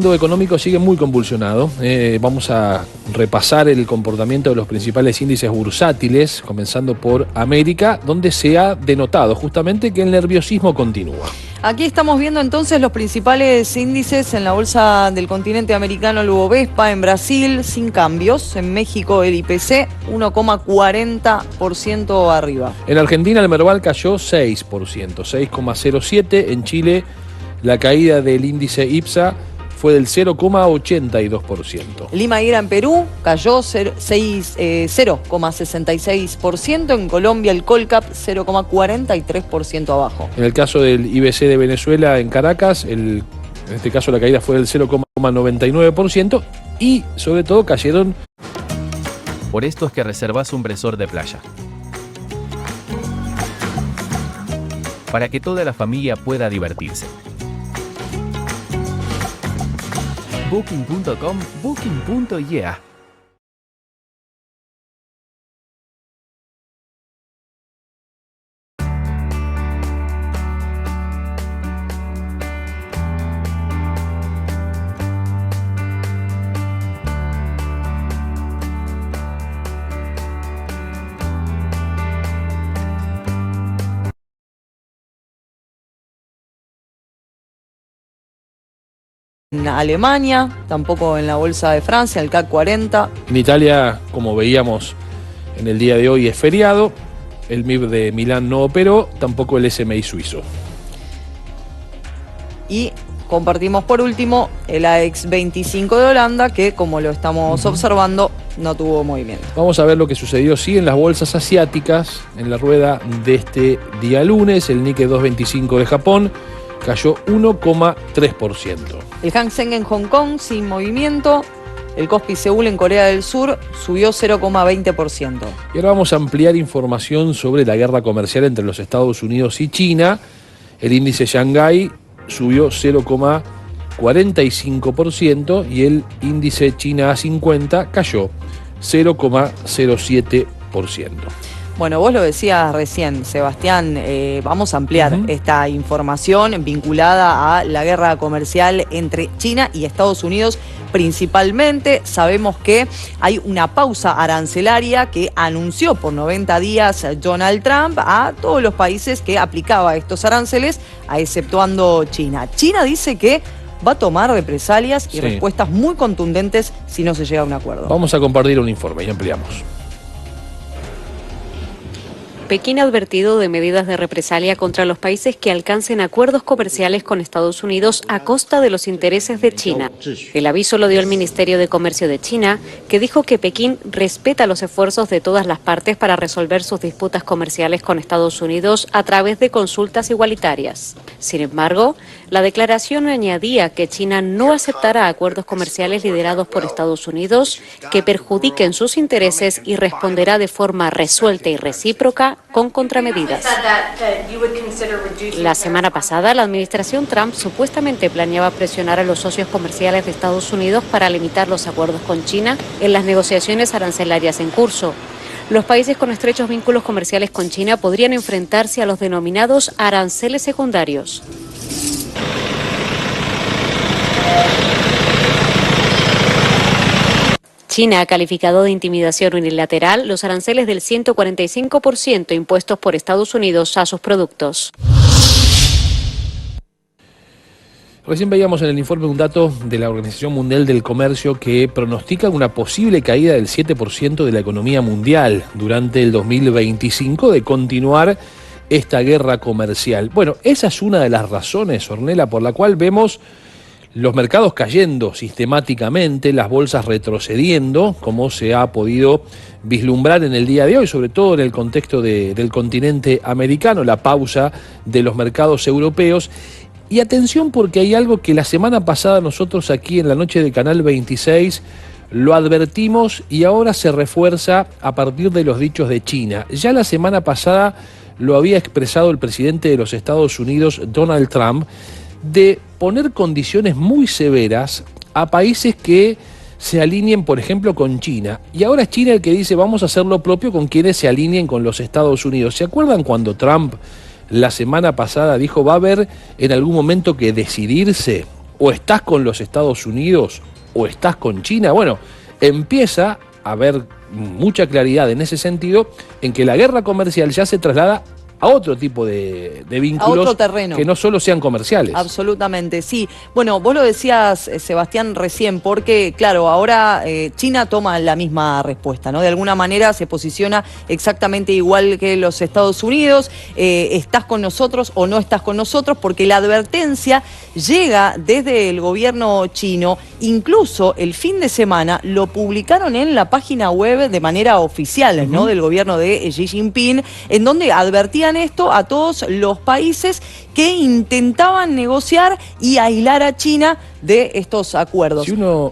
El mundo económico sigue muy convulsionado. Vamos a repasar el comportamiento de los principales índices bursátiles, comenzando por América, donde se ha denotado justamente que el nerviosismo continúa. Aquí estamos viendo entonces los principales índices en la bolsa del continente americano, el Bovespa, en Brasil, sin cambios. En México, el IPC, 1,40% arriba. En Argentina, el Merval cayó 6%, 6,07%. En Chile, la caída del índice IPSA fue del 0,82%. Lima Higuera en Perú cayó 0,66%. En Colombia el Colcap 0,43% abajo. En el caso del IBC de Venezuela en Caracas, en este caso la caída fue del 0,99% y sobre todo cayeron. Por esto es que reservas un Bresor de playa. Para que toda la familia pueda divertirse. Booking.com, Booking.yeah. En Alemania, tampoco en la bolsa de Francia, el CAC 40. En Italia, como veíamos en el día de hoy, es feriado. El MIB de Milán no operó, tampoco el SMI suizo. Y compartimos por último el AEX 25 de Holanda, que como lo estamos observando, no tuvo movimiento. Vamos a ver lo que sucedió sí en las bolsas asiáticas en la rueda de este día lunes. El Nikkei 225 de Japón cayó 1,3%. El Hang Seng en Hong Kong sin movimiento. El Kospi Seúl en Corea del Sur subió 0,20%. Y ahora vamos a ampliar información sobre la guerra comercial entre los Estados Unidos y China. El índice Shanghái subió 0,45% y el índice China A50 cayó 0,07%. Bueno, vos lo decías recién, Sebastián, vamos a ampliar esta información vinculada a la guerra comercial entre China y Estados Unidos principalmente. Sabemos que hay una pausa arancelaria que anunció por 90 días Donald Trump a todos los países que aplicaba estos aranceles, exceptuando China. China dice que va a tomar represalias y respuestas muy contundentes si no se llega a un acuerdo. Vamos a compartir un informe y ampliamos. Pekín ha advertido de medidas de represalia contra los países que alcancen acuerdos comerciales con Estados Unidos a costa de los intereses de China. El aviso lo dio el Ministerio de Comercio de China, que dijo que Pekín respeta los esfuerzos de todas las partes para resolver sus disputas comerciales con Estados Unidos a través de consultas igualitarias. Sin embargo, la declaración añadía que China no aceptará acuerdos comerciales liderados por Estados Unidos que perjudiquen sus intereses y responderá de forma resuelta y recíproca con contramedidas. La semana pasada, la administración Trump supuestamente planeaba presionar a los socios comerciales de Estados Unidos para limitar los acuerdos con China en las negociaciones arancelarias en curso. Los países con estrechos vínculos comerciales con China podrían enfrentarse a los denominados aranceles secundarios. China ha calificado de intimidación unilateral los aranceles del 145% impuestos por Estados Unidos a sus productos. Recién veíamos en el informe un dato de la Organización Mundial del Comercio que pronostica una posible caída del 7% de la economía mundial durante el 2025 de continuar esta guerra comercial. Bueno, esa es una de las razones, Ornella, por la cual vemos los mercados cayendo sistemáticamente, las bolsas retrocediendo, como se ha podido vislumbrar en el día de hoy, sobre todo en el contexto del continente americano, la pausa de los mercados europeos. Y atención, porque hay algo que la semana pasada nosotros aquí en la noche de Canal 26 lo advertimos y ahora se refuerza a partir de los dichos de China. Ya la semana pasada lo había expresado el presidente de los Estados Unidos, Donald Trump, de poner condiciones muy severas a países que se alineen, por ejemplo, con China. Y ahora es China el que dice vamos a hacer lo propio con quienes se alineen con los Estados Unidos. ¿Se acuerdan cuando Trump la semana pasada dijo va a haber en algún momento que decidirse o estás con los Estados Unidos o estás con China. Bueno, empieza a haber mucha claridad en ese sentido, en que la guerra comercial ya se traslada a otro tipo de vínculos, a otro terreno, que no solo sean comerciales. Absolutamente, sí. Bueno, vos lo decías, Sebastián, recién, porque, claro, ahora China toma la misma respuesta, ¿no? De alguna manera se posiciona exactamente igual que los Estados Unidos, estás con nosotros o no estás con nosotros, porque la advertencia llega desde el gobierno chino. Incluso el fin de semana lo publicaron en la página web de manera oficial, ¿no? Del gobierno de Xi Jinping, en donde advertían esto a todos los países que intentaban negociar y aislar a China de estos acuerdos.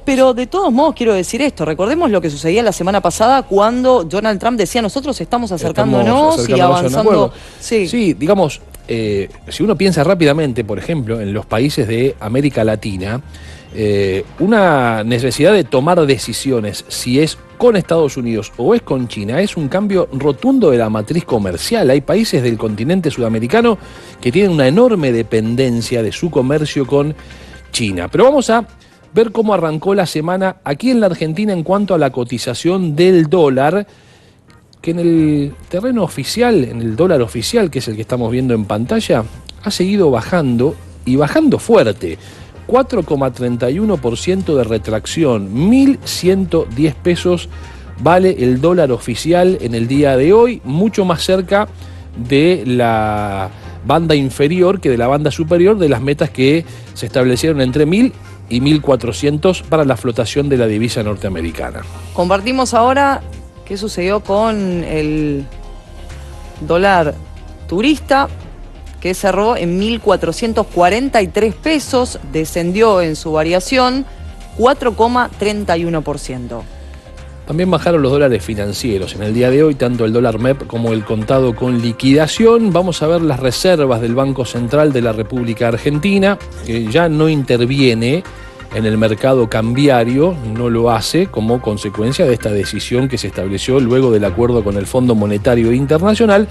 Pero de todos modos quiero decir esto, recordemos lo que sucedía la semana pasada cuando Donald Trump decía nosotros estamos acercándonos y avanzando. Sí, digamos, si uno piensa rápidamente, por ejemplo, en los países de América Latina, una necesidad de tomar decisiones, si es con Estados Unidos o es con China, es un cambio rotundo de la matriz comercial. Hay países del continente sudamericano que tienen una enorme dependencia de su comercio con China. Pero vamos a ver cómo arrancó la semana aquí en la Argentina en cuanto a la cotización del dólar, que en el terreno oficial, en el dólar oficial, que es el que estamos viendo en pantalla, ha seguido bajando y bajando fuerte. 4,31% de retracción, 1.110 pesos vale el dólar oficial en el día de hoy, mucho más cerca de la banda inferior que de la banda superior de las metas que se establecieron entre 1.000 y 1.400 para la flotación de la divisa norteamericana. Compartimos ahora qué sucedió con el dólar turista, que cerró en 1.443 pesos, descendió en su variación 4,31%. También bajaron los dólares financieros en el día de hoy, tanto el dólar MEP como el contado con liquidación. Vamos a ver las reservas del Banco Central de la República Argentina, que ya no interviene en el mercado cambiario, no lo hace como consecuencia de esta decisión que se estableció luego del acuerdo con el Fondo Monetario Internacional.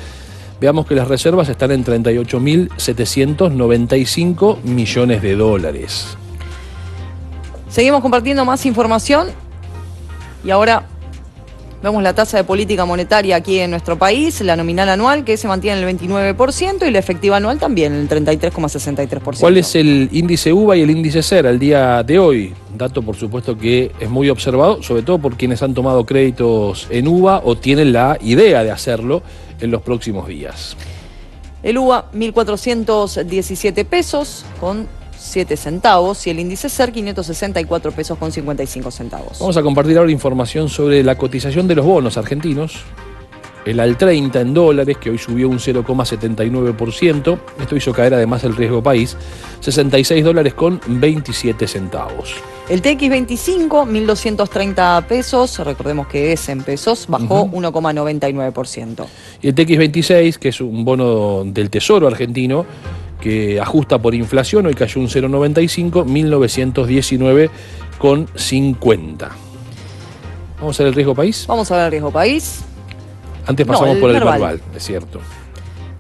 Veamos que las reservas están en 38.795 millones de dólares. Seguimos compartiendo más información y ahora vemos la tasa de política monetaria aquí en nuestro país, la nominal anual que se mantiene en el 29% y la efectiva anual también en el 33,63%. ¿Cuál es el índice UVA y el índice CER al día de hoy? Dato, por supuesto, que es muy observado, sobre todo por quienes han tomado créditos en UVA o tienen la idea de hacerlo en los próximos días. El UVA, 1.417 pesos con 7 centavos y el índice CER, 564 pesos con 55 centavos. Vamos a compartir ahora información sobre la cotización de los bonos argentinos. El AL 30 en dólares, que hoy subió un 0,79%. Esto hizo caer además el riesgo país, 66 dólares con 27 centavos. El TX25, 1.230 pesos, recordemos que es en pesos, bajó 1,99%. Y el TX26, que es un bono del Tesoro argentino, que ajusta por inflación, hoy cayó un 0,95, 1919,50. ¿Vamos a ver el riesgo país? Vamos a ver el riesgo país. Antes pasamos por el Merval, es cierto.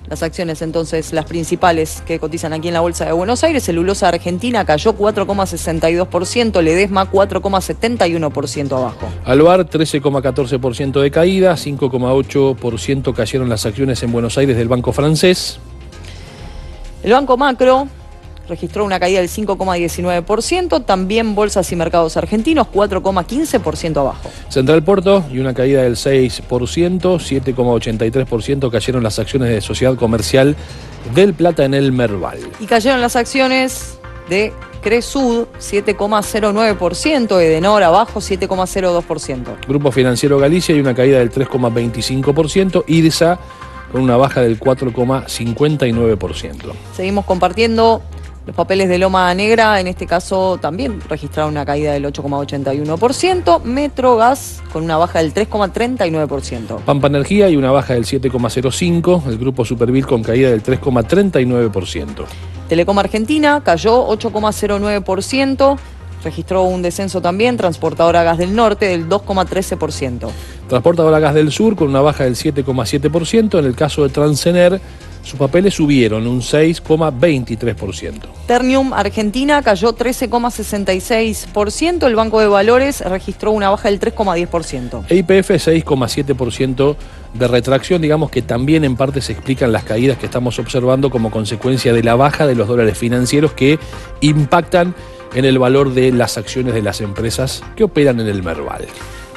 Las acciones entonces, las principales que cotizan aquí en la Bolsa de Buenos Aires, Celulosa Argentina cayó 4,62%, Ledesma 4,71% abajo. Alvar 13,14% de caída, 5,8% cayeron las acciones en Buenos Aires del Banco Francés. El Banco Macro registró una caída del 5,19%, también Bolsas y Mercados Argentinos 4,15% abajo. Central Porto y una caída del 6%, 7,83% cayeron las acciones de Sociedad Comercial del Plata en el Merval. Y cayeron las acciones de Cresud 7,09%, Edenor abajo 7,02%. Grupo Financiero Galicia y una caída del 3,25%, IRSA con una baja del 4,59%. Seguimos compartiendo los papeles de Loma Negra, en este caso también registraron una caída del 8,81%, Metrogas con una baja del 3,39%. Pampa Energía y una baja del 7,05%, el Grupo Supervil con caída del 3,39%. Telecom Argentina cayó 8,09%, registró un descenso también, Transportadora Gas del Norte del 2,13%. Transportadora Gas del Sur con una baja del 7,7%, en el caso de Transener Sus papeles subieron un 6,23%. Ternium Argentina cayó 13,66%. El Banco de Valores registró una baja del 3,10%. YPF 6,7% de retracción, digamos que también en parte se explican las caídas que estamos observando como consecuencia de la baja de los dólares financieros que impactan en el valor de las acciones de las empresas que operan en el Merval.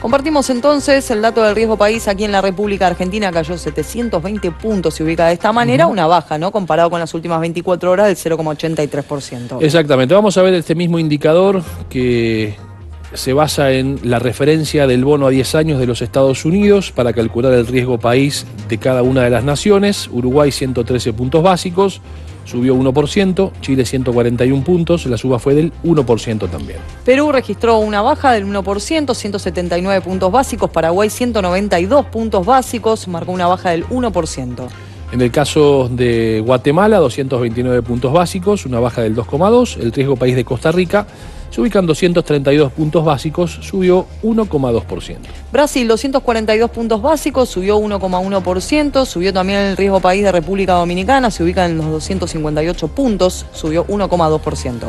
Compartimos entonces el dato del riesgo país aquí en la República Argentina, cayó 720 puntos, se ubica de esta manera, una baja, ¿no? Comparado con las últimas 24 horas del 0,83%. Exactamente, vamos a ver este mismo indicador que se basa en la referencia del bono a 10 años de los Estados Unidos para calcular el riesgo país de cada una de las naciones. Uruguay 113 puntos básicos, subió 1%, Chile 141 puntos, la suba fue del 1% también. Perú registró una baja del 1%, 179 puntos básicos, Paraguay 192 puntos básicos, marcó una baja del 1%. En el caso de Guatemala, 229 puntos básicos, una baja del 2,2%, el riesgo país de Costa Rica se ubican 232 puntos básicos, subió 1,2%. Brasil, 242 puntos básicos, subió 1,1%, subió también el riesgo país de República Dominicana, se ubica en los 258 puntos, subió 1,2%.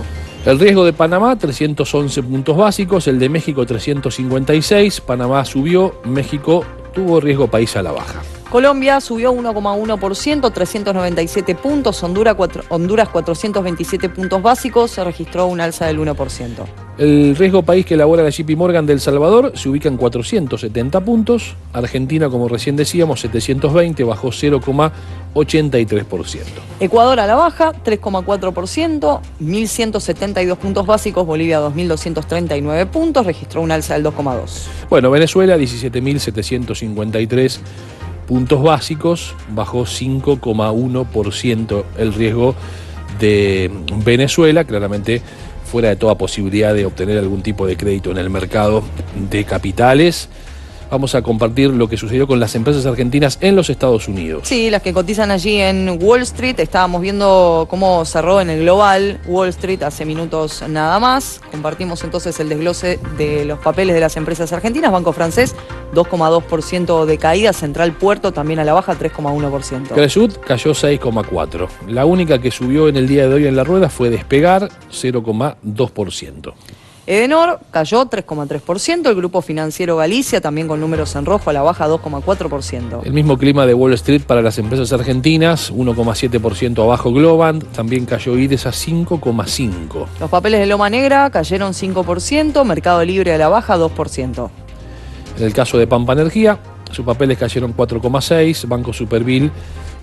El riesgo de Panamá, 311 puntos básicos, el de México 356, Panamá subió, México tuvo riesgo país a la baja. Colombia subió 1,1%, 397 puntos, Honduras 427 puntos básicos, se registró un alza del 1%. El riesgo país que elabora la JP Morgan de El Salvador se ubica en 470 puntos, Argentina, como recién decíamos, 720, bajó 0,83%. Ecuador a la baja, 3,4%, 1.172 puntos básicos, Bolivia 2.239 puntos, registró un alza del 2,2%. Bueno, Venezuela 17.753 puntos básicos, bajó 5,1% el riesgo de Venezuela, claramente fuera de toda posibilidad de obtener algún tipo de crédito en el mercado de capitales. Vamos a compartir lo que sucedió con las empresas argentinas en los Estados Unidos. Sí, las que cotizan allí en Wall Street. Estábamos viendo cómo cerró en el global Wall Street hace minutos nada más. Compartimos entonces el desglose de los papeles de las empresas argentinas. Banco Francés, 2,2% de caída. Central Puerto también a la baja, 3,1%. Cresut cayó 6,4%. La única que subió en el día de hoy en la rueda fue Despegar, 0,2%. Edenor cayó 3,3%, el Grupo Financiero Galicia también con números en rojo a la baja 2,4%. El mismo clima de Wall Street para las empresas argentinas, 1,7% abajo Globant, también cayó IDES a 5,5%. Los papeles de Loma Negra cayeron 5%, Mercado Libre a la baja 2%. En el caso de Pampa Energía, sus papeles cayeron 4,6%, Banco Superville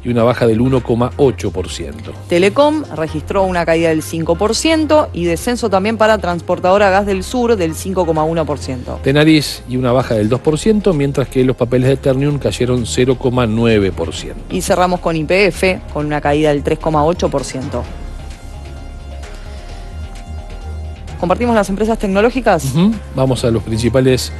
y una baja del 1,8%. Telecom registró una caída del 5% y descenso también para Transportadora Gas del Sur del 5,1%. Tenaris y una baja del 2%, mientras que los papeles de Ternium cayeron 0,9%. Y cerramos con YPF con una caída del 3,8%. ¿Compartimos las empresas tecnológicas? Vamos a los principales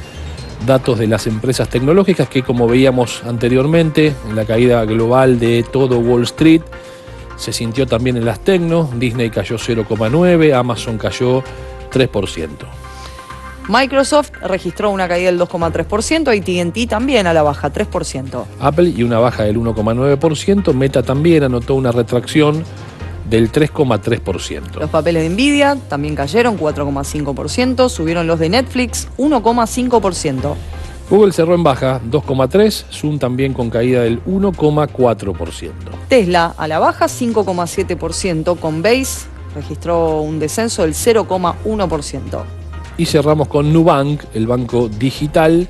datos de las empresas tecnológicas que, como veíamos anteriormente, en la caída global de todo Wall Street, se sintió también en las tecno. Disney cayó 0,9%, Amazon cayó 3%. Microsoft registró una caída del 2,3% y AT&T también a la baja, 3%. Apple y una baja del 1,9%, Meta también anotó una retracción del 3,3%. Los papeles de Nvidia también cayeron 4,5%, subieron los de Netflix 1,5%. Google cerró en baja 2,3%, Zoom también con caída del 1,4%. Tesla a la baja 5,7%, Coinbase registró un descenso del 0,1%. Y cerramos con Nubank, el banco digital,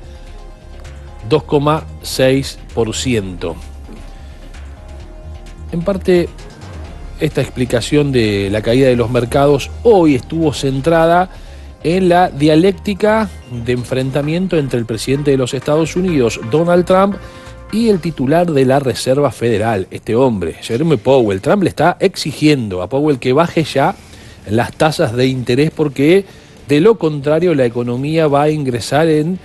2,6%. En parte, esta explicación de la caída de los mercados hoy estuvo centrada en la dialéctica de enfrentamiento entre el presidente de los Estados Unidos, Donald Trump, y el titular de la Reserva Federal, este hombre, Jerome Powell. Trump le está exigiendo a Powell que baje ya las tasas de interés porque de lo contrario la economía va a ingresar en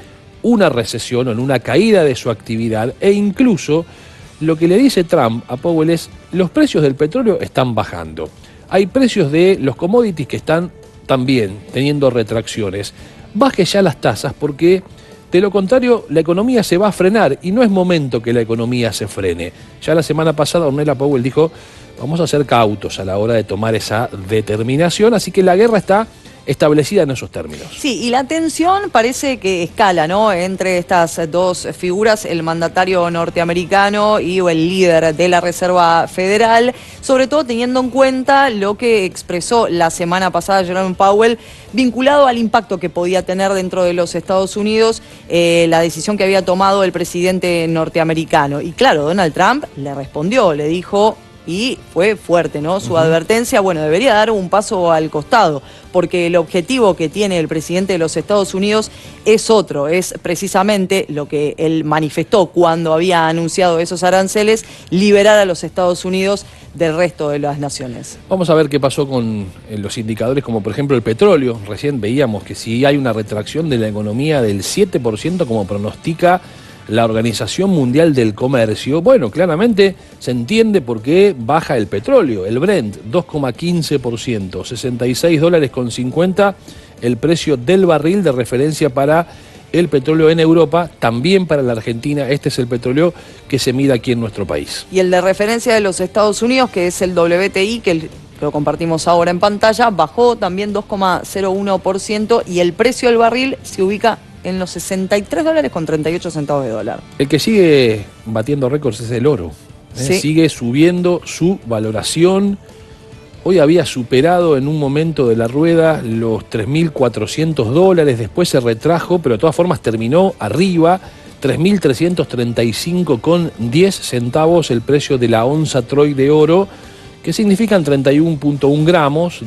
una recesión o en una caída de su actividad, e incluso lo que le dice Trump a Powell es: los precios del petróleo están bajando. Hay precios de los commodities que están también teniendo retracciones. Baje ya las tasas porque De lo contrario, la economía se va a frenar y no es momento que la economía se frene. Ya la semana pasada Ornella Powell dijo, vamos a ser cautos a la hora de tomar esa determinación, así que la guerra está establecida en esos términos. Sí, y la tensión parece que escala, ¿no? Entre estas dos figuras, el mandatario norteamericano y el líder de la Reserva Federal, sobre todo teniendo en cuenta lo que expresó la semana pasada Jerome Powell, vinculado al impacto que podía tener dentro de los Estados Unidos la decisión que había tomado el presidente norteamericano. Y claro, Donald Trump le respondió, le dijo... Y fue fuerte, ¿no? Su advertencia, bueno, debería dar un paso al costado, porque el objetivo que tiene el presidente de los Estados Unidos es otro, es precisamente lo que él manifestó cuando había anunciado esos aranceles, liberar a los Estados Unidos del resto de las naciones. Vamos a ver qué pasó con los indicadores, como por ejemplo el petróleo. Recién veíamos que si hay una retracción de la economía del 7%, como pronostica la Organización Mundial del Comercio, bueno, claramente se entiende por qué baja el petróleo. El Brent, 2,15%, $66.50 el precio del barril de referencia para el petróleo en Europa, también para la Argentina. Este es el petróleo que se mide aquí en nuestro país. Y el de referencia de los Estados Unidos, que es el WTI, que lo compartimos ahora en pantalla, bajó también 2,01% y el precio del barril se ubica en los $63.38 de dólar. El que sigue batiendo récords es el oro. Sí. Sigue subiendo su valoración. Hoy había superado en un momento de la rueda los $3.400, después se retrajo, pero de todas formas terminó arriba. 3.335,10 centavos el precio de la onza Troy de oro, que significan 31,1 gramos.